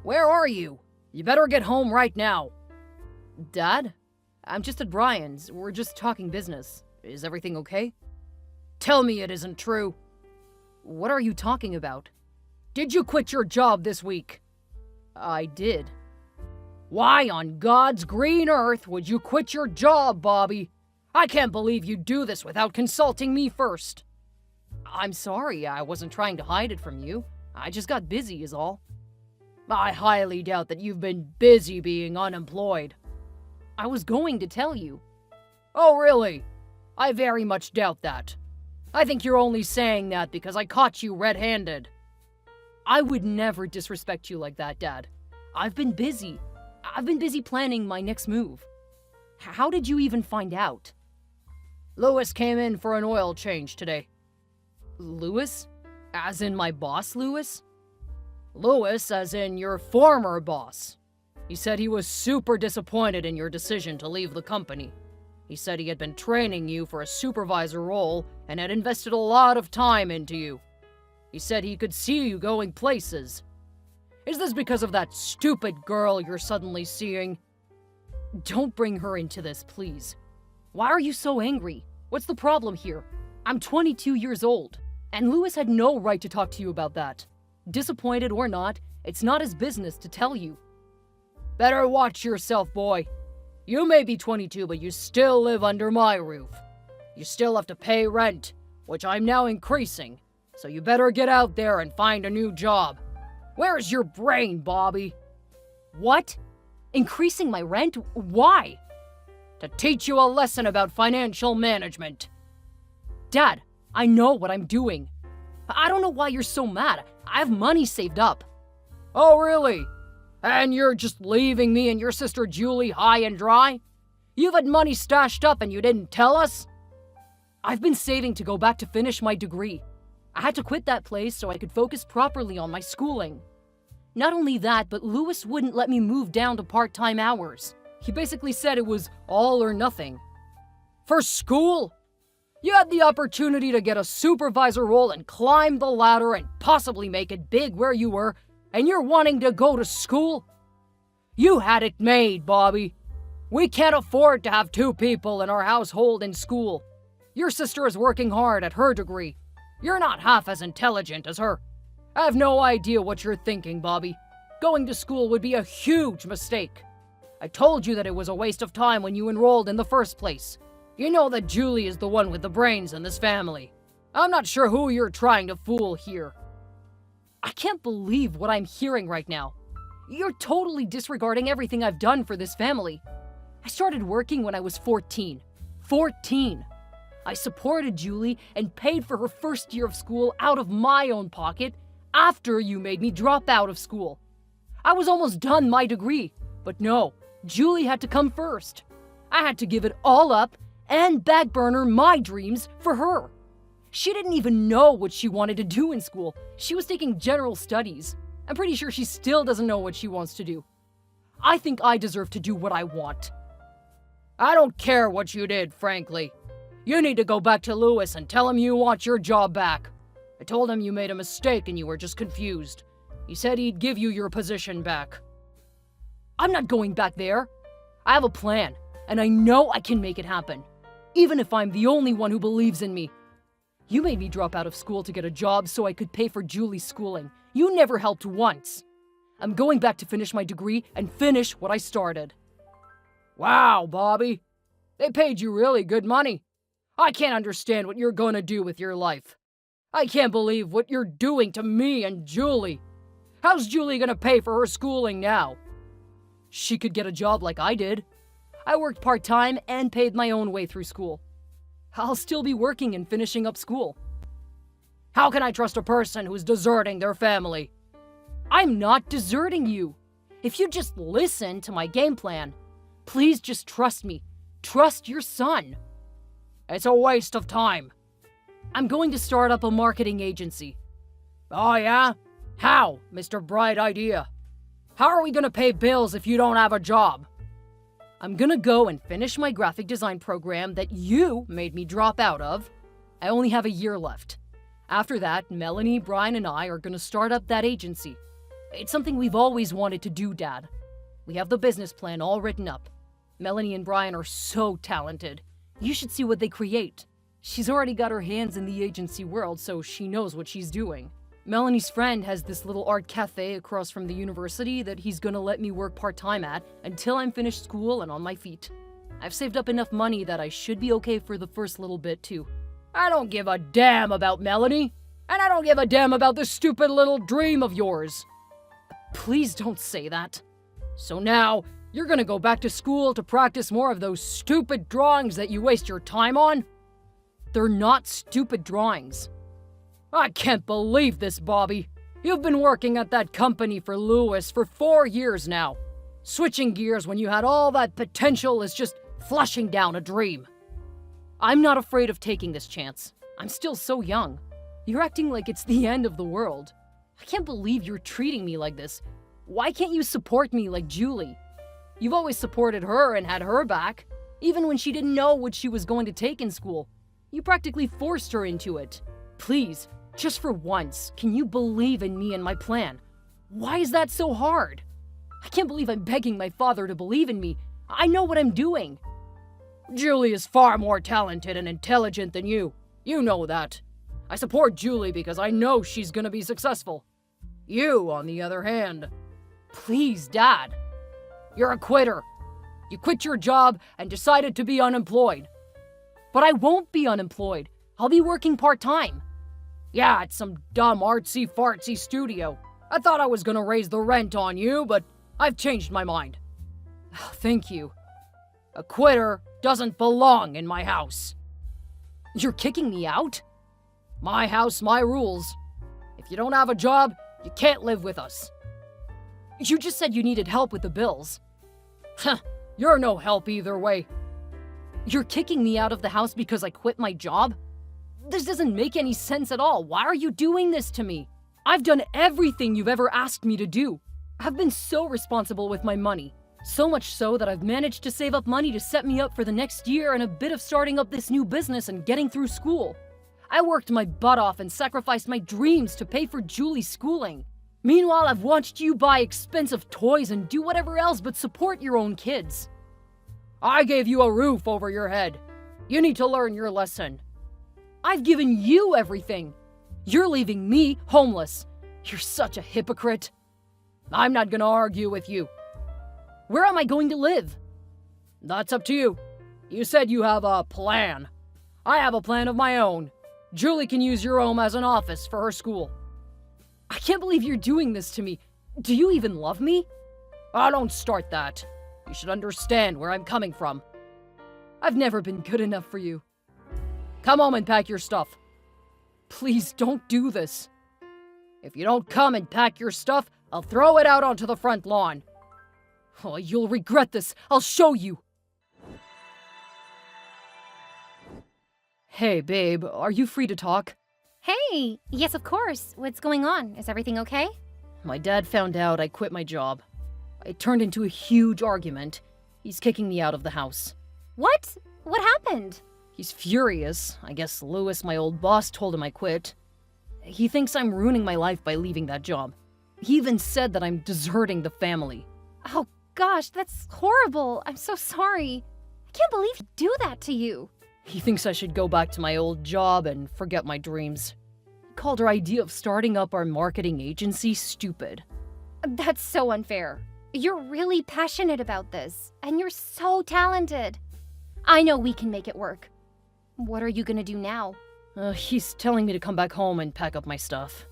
Where are you? You better get home right now. Dad? I'm just at Brian's. We're just talking business. Is everything okay? Tell me it isn't true. What are you talking about? Did you quit your job this week? I did. Why on God's green earth would you quit your job, Bobby? I can't believe you'd do this without consulting me first. I'm sorry, I wasn't trying to hide it from you. I just got busy is all. I highly doubt that you've been busy being unemployed. I was going to tell you. Oh, really? I very much doubt that. I think you're only saying that because I caught you red-handed. I would never disrespect you like that, Dad. I've been busy. I've been busy planning my next move. How did you even find out? Lewis came in for an oil change today. Lewis? As in my boss, Lewis? Lewis, as in your former boss. He said he was super disappointed in your decision to leave the company. He said he had been training you for a supervisor role and had invested a lot of time into you. He said he could see you going places. Is this because of that stupid girl you're suddenly seeing? Don't bring her into this, please. Why are you so angry? What's the problem here? I'm 22 years old, and Lewis had no right to talk to you about that. Disappointed or not, it's not his business to tell you. Better watch yourself, boy. You may be 22, but you still live under my roof. You still have to pay rent, which I'm now increasing, so you better get out there and find a new job. Where's your brain, Bobby? What? Increasing my rent? Why? To teach you a lesson about financial management. Dad, I know what I'm doing. I don't know why you're so mad. I have money saved up. Oh, really? And you're just leaving me and your sister Julie high and dry? You've had money stashed up and you didn't tell us? I've been saving to go back to finish my degree. I had to quit that place so I could focus properly on my schooling. Not only that, but Lewis wouldn't let me move down to part-time hours. He basically said it was all or nothing. For school? You had the opportunity to get a supervisor role and climb the ladder and possibly make it big where you were, and you're wanting to go to school? You had it made, Bobby. We can't afford to have two people in our household in school. Your sister is working hard at her degree. You're not half as intelligent as her. I have no idea what you're thinking, Bobby. Going to school would be a huge mistake. I told you that it was a waste of time when you enrolled in the first place. You know that Julie is the one with the brains in this family. I'm not sure who you're trying to fool here. I can't believe what I'm hearing right now. You're totally disregarding everything I've done for this family. I started working when I was 14. 14! I supported Julie and paid for her first year of school out of my own pocket after you made me drop out of school. I was almost done my degree, but no, Julie had to come first. I had to give it all up and backburner my dreams for her. She didn't even know what she wanted to do in school. She was taking general studies. I'm pretty sure she still doesn't know what she wants to do. I think I deserve to do what I want. I don't care what you did, frankly. You need to go back to Lewis and tell him you want your job back. I told him you made a mistake and you were just confused. He said he'd give you your position back. I'm not going back there. I have a plan, and I know I can make it happen, even if I'm the only one who believes in me. You made me drop out of school to get a job so I could pay for Julie's schooling. You never helped once. I'm going back to finish my degree and finish what I started. Wow, Bobby. They paid you really good money. I can't understand what you're going to do with your life. I can't believe what you're doing to me and Julie. How's Julie going to pay for her schooling now? She could get a job like I did. I worked part-time and paid my own way through school. I'll still be working and finishing up school. How can I trust a person who's deserting their family? I'm not deserting you. If you just listen to my game plan, please just trust me. Trust your son. It's a waste of time. I'm going to start up a marketing agency. Oh yeah? How, Mr. Bright Idea? How are we gonna pay bills if you don't have a job? I'm gonna go and finish my graphic design program that you made me drop out of. I only have a year left. After that, Melanie, Brian, and I are gonna start up that agency. It's something we've always wanted to do, Dad. We have the business plan all written up. Melanie and Brian are so talented. You should see what they create. She's already got her hands in the agency world, so she knows what she's doing. Melanie's friend has this little art cafe across from the university that he's gonna let me work part-time at until I'm finished school and on my feet. I've saved up enough money that I should be okay for the first little bit, too. I don't give a damn about Melanie, and I don't give a damn about this stupid little dream of yours. Please don't say that. So now, you're gonna go back to school to practice more of those stupid drawings that you waste your time on? They're not stupid drawings. I can't believe this, Bobby. You've been working at that company for Lewis for 4 years now. Switching gears when you had all that potential is just flushing down a dream. I'm not afraid of taking this chance. I'm still so young. You're acting like it's the end of the world. I can't believe you're treating me like this. Why can't you support me like Julie? You've always supported her and had her back, even when she didn't know what she was going to take in school. You practically forced her into it. Please, just for once, can you believe in me and my plan? Why is that so hard? I can't believe I'm begging my father to believe in me. I know what I'm doing. Julie is far more talented and intelligent than you. You know that. I support Julie because I know she's gonna be successful. You, on the other hand... Please, Dad. You're a quitter. You quit your job and decided to be unemployed. But I won't be unemployed. I'll be working part-time. Yeah, at some dumb artsy-fartsy studio. I thought I was gonna raise the rent on you, but I've changed my mind. Thank you. A quitter doesn't belong in my house. You're kicking me out? My house, my rules. If you don't have a job, you can't live with us. You just said you needed help with the bills. You're no help either way. You're kicking me out of the house because I quit my job? This doesn't make any sense at all. Why are you doing this to me? I've done everything you've ever asked me to do. I've been so responsible with my money. So much so that I've managed to save up money to set me up for the next year and a bit of starting up this new business and getting through school. I worked my butt off and sacrificed my dreams to pay for Julie's schooling. Meanwhile, I've watched you buy expensive toys and do whatever else but support your own kids. I gave you a roof over your head. You need to learn your lesson. I've given you everything. You're leaving me homeless. You're such a hypocrite. I'm not gonna argue with you. Where am I going to live? That's up to you. You said you have a plan. I have a plan of my own. Julie can use your home as an office for her school. I can't believe you're doing this to me. Do you even love me? Oh, don't start that. You should understand where I'm coming from. I've never been good enough for you. Come home and pack your stuff. Please don't do this. If you don't come and pack your stuff, I'll throw it out onto the front lawn. Oh, you'll regret this. I'll show you. Hey, babe, are you free to talk? Hey! Yes, of course. What's going on? Is everything okay? My dad found out I quit my job. It turned into a huge argument. He's kicking me out of the house. What? What happened? He's furious. I guess Lewis, my old boss, told him I quit. He thinks I'm ruining my life by leaving that job. He even said that I'm deserting the family. Oh gosh, that's horrible. I'm so sorry. I can't believe he'd do that to you. He thinks I should go back to my old job and forget my dreams. He called our idea of starting up our marketing agency stupid. That's so unfair. You're really passionate about this, and you're so talented. I know we can make it work. What are you gonna do now? He's telling me to come back home and pack up my stuff.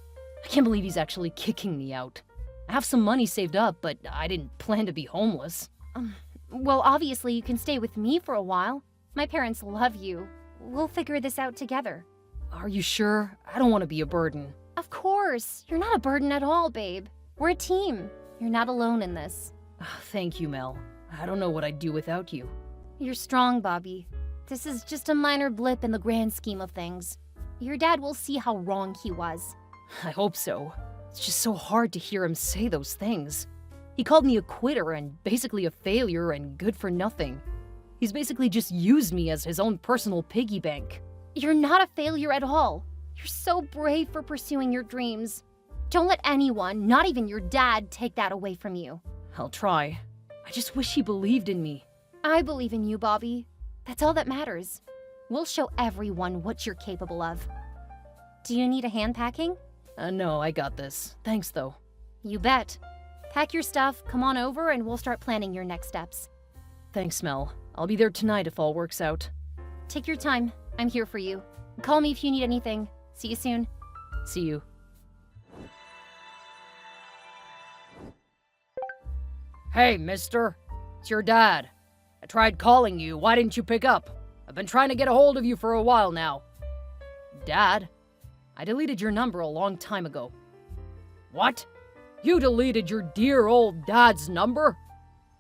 I can't believe he's actually kicking me out. I have some money saved up, but I didn't plan to be homeless. Well, obviously you can stay with me for a while. My parents love you. We'll figure this out together. Are you sure? I don't want to be a burden. Of course. You're not a burden at all, babe. We're a team. You're not alone in this. Thank you, Mel. I don't know what I'd do without you. You're strong, Bobby. This is just a minor blip in the grand scheme of things. Your dad will see how wrong he was. I hope so. It's just so hard to hear him say those things. He called me a quitter and basically a failure and good for nothing. He's basically just used me as his own personal piggy bank. You're not a failure at all. You're so brave for pursuing your dreams. Don't let anyone, not even your dad, take that away from you. I'll try. I just wish he believed in me. I believe in you, Bobby. That's all that matters. We'll show everyone what you're capable of. Do you need a hand packing? No, I got this. Thanks, though. You bet. Pack your stuff, come on over, and we'll start planning your next steps. Thanks, Mel. I'll be there tonight if all works out. Take your time. I'm here for you. Call me if you need anything. See you soon. See you. Hey, mister. It's your dad. I tried calling you. Why didn't you pick up? I've been trying to get a hold of you for a while now. Dad? I deleted your number a long time ago. What? You deleted your dear old dad's number?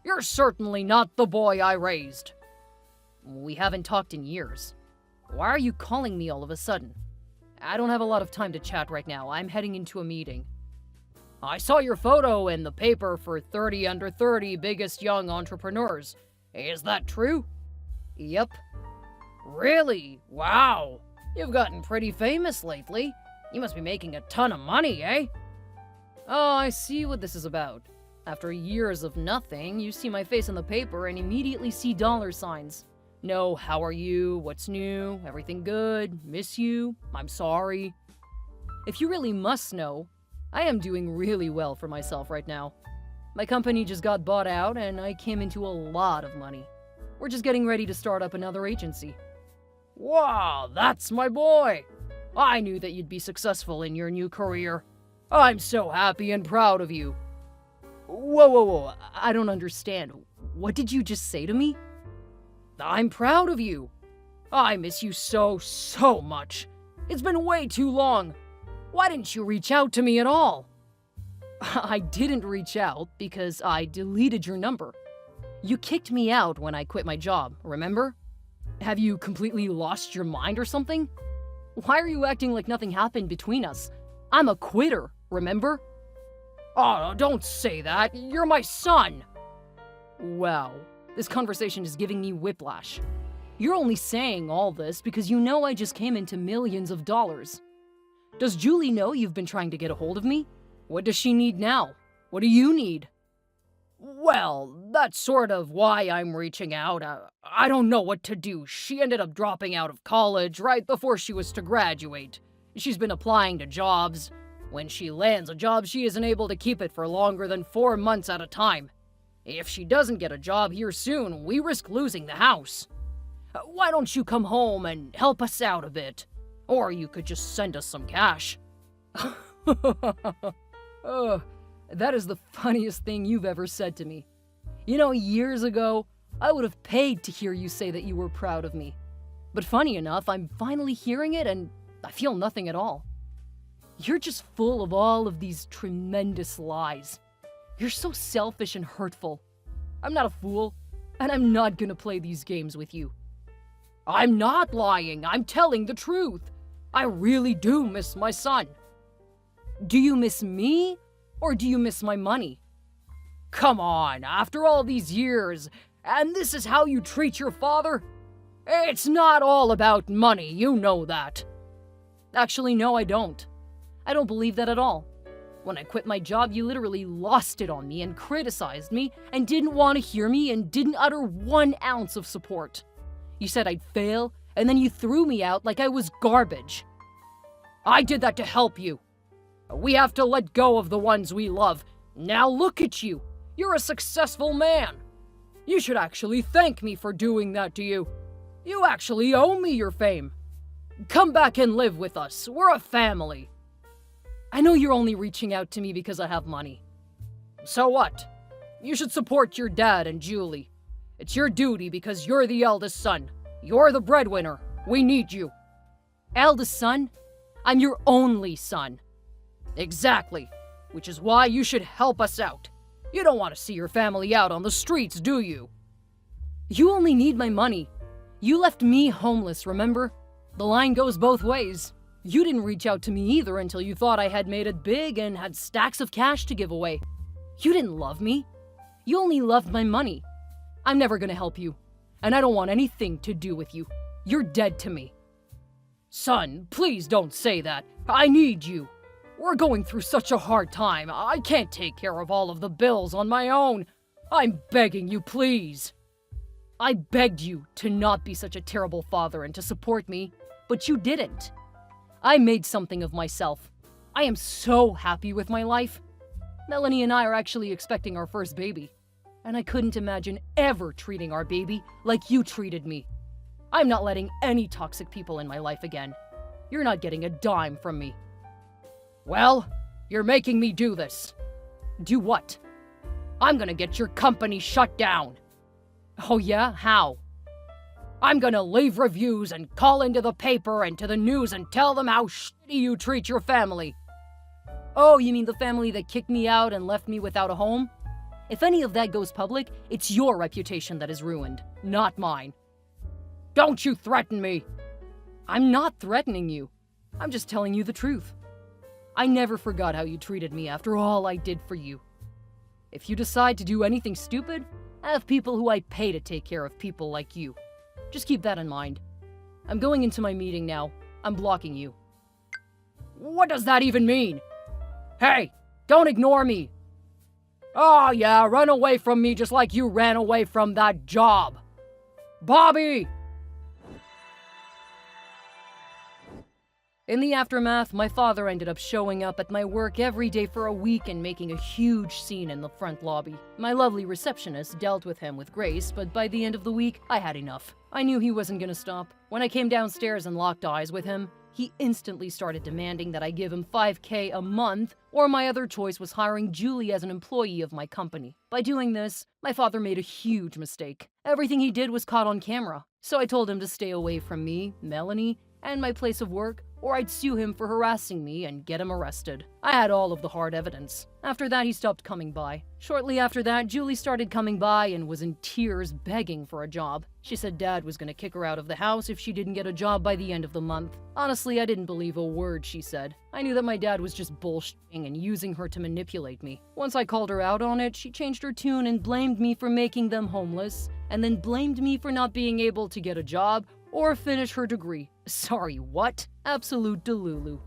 You're certainly not the boy I raised. We haven't talked in years. Why are you calling me all of a sudden? I don't have a lot of time to chat right now. I'm heading into a meeting. I saw your photo in the paper for 30 under 30 biggest young entrepreneurs. Is that true? Yep. Really? Wow. You've gotten pretty famous lately. You must be making a ton of money, eh? Oh, I see what this is about. After years of nothing, you see my face in the paper and immediately see dollar signs. No, how are you? What's new? Everything good? Miss you? I'm sorry. If you really must know, I am doing really well for myself right now. My company just got bought out and I came into a lot of money. We're just getting ready to start up another agency. Wow, that's my boy! I knew that you'd be successful in your new career. I'm so happy and proud of you. Whoa, I don't understand. What did you just say to me? I'm proud of you. I miss you so much. It's been way too long. Why didn't you reach out to me at all? I didn't reach out because I deleted your number. You kicked me out when I quit my job, remember? Have you completely lost your mind or something? Why are you acting like nothing happened between us? I'm a quitter, remember? Oh, don't say that. You're my son. Wow, this conversation is giving me whiplash. You're only saying all this because you know I just came into millions of dollars. Does Julie know you've been trying to get a hold of me? What does she need now? What do you need? Well, that's sort of why I'm reaching out. I don't know what to do. She ended up dropping out of college right before she was to graduate. She's been applying to jobs. When she lands a job, she isn't able to keep it for longer than 4 months at a time. If she doesn't get a job here soon, we risk losing the house. Why don't you come home and help us out a bit? Or you could just send us some cash. That is the funniest thing you've ever said to me. You know, years ago, I would have paid to hear you say that you were proud of me. But funny enough, I'm finally hearing it and I feel nothing at all. You're just full of all of these tremendous lies. You're so selfish and hurtful. I'm not a fool, and I'm not gonna play these games with you. I'm not lying, I'm telling the truth. I really do miss my son. Do you miss me, or do you miss my money? Come on, after all these years, and this is how you treat your father? It's not all about money, you know that. Actually, no, I don't. I don't believe that at all. When I quit my job, you literally lost it on me and criticized me and didn't want to hear me and didn't utter 1 ounce of support. You said I'd fail, and then you threw me out like I was garbage. I did that to help you. We have to let go of the ones we love. Now look at you. You're a successful man. You should actually thank me for doing that to you. You actually owe me your fame. Come back and live with us. We're a family. I know you're only reaching out to me because I have money. So what? You should support your dad and Julie. It's your duty because you're the eldest son. You're the breadwinner. We need you. Eldest son? I'm your only son. Exactly. Which is why you should help us out. You don't want to see your family out on the streets, do you? You only need my money. You left me homeless, remember? The line goes both ways. You didn't reach out to me either until you thought I had made it big and had stacks of cash to give away. You didn't love me. You only loved my money. I'm never gonna help you, and I don't want anything to do with you. You're dead to me. Son, please don't say that. I need you. We're going through such a hard time. I can't take care of all of the bills on my own. I'm begging you, please. I begged you to not be such a terrible father and to support me, but you didn't. I made something of myself. I am so happy with my life. Melanie and I are actually expecting our first baby, and I couldn't imagine ever treating our baby like you treated me. I'm not letting any toxic people in my life again. You're not getting a dime from me. Well, you're making me do this. Do what? I'm gonna get your company shut down. Oh yeah? How? I'm gonna leave reviews and call into the paper and to the news and tell them how shitty you treat your family. Oh, you mean the family that kicked me out and left me without a home? If any of that goes public, it's your reputation that is ruined, not mine. Don't you threaten me! I'm not threatening you. I'm just telling you the truth. I never forgot how you treated me after all I did for you. If you decide to do anything stupid, I have people who I pay to take care of people like you. Just keep that in mind. I'm going into my meeting now. I'm blocking you. What does that even mean? Hey, don't ignore me. Oh yeah, run away from me just like you ran away from that job. Bobby! In the aftermath, my father ended up showing up at my work every day for a week and making a huge scene in the front lobby. My lovely receptionist dealt with him with grace, but by the end of the week, I had enough. I knew he wasn't gonna stop. When I came downstairs and locked eyes with him, he instantly started demanding that I give him $5,000 a month, or my other choice was hiring Julie as an employee of my company. By doing this, my father made a huge mistake. Everything he did was caught on camera, so I told him to stay away from me, Melanie, and my place of work, or I'd sue him for harassing me and get him arrested. I had all of the hard evidence. After that, he stopped coming by. Shortly after that, Julie started coming by and was in tears begging for a job. She said Dad was gonna kick her out of the house if she didn't get a job by the end of the month. Honestly, I didn't believe a word she said. I knew that my dad was just bullshitting and using her to manipulate me. Once I called her out on it, she changed her tune and blamed me for making them homeless, and then blamed me for not being able to get a job or finish her degree. Sorry, what? Absolute delulu.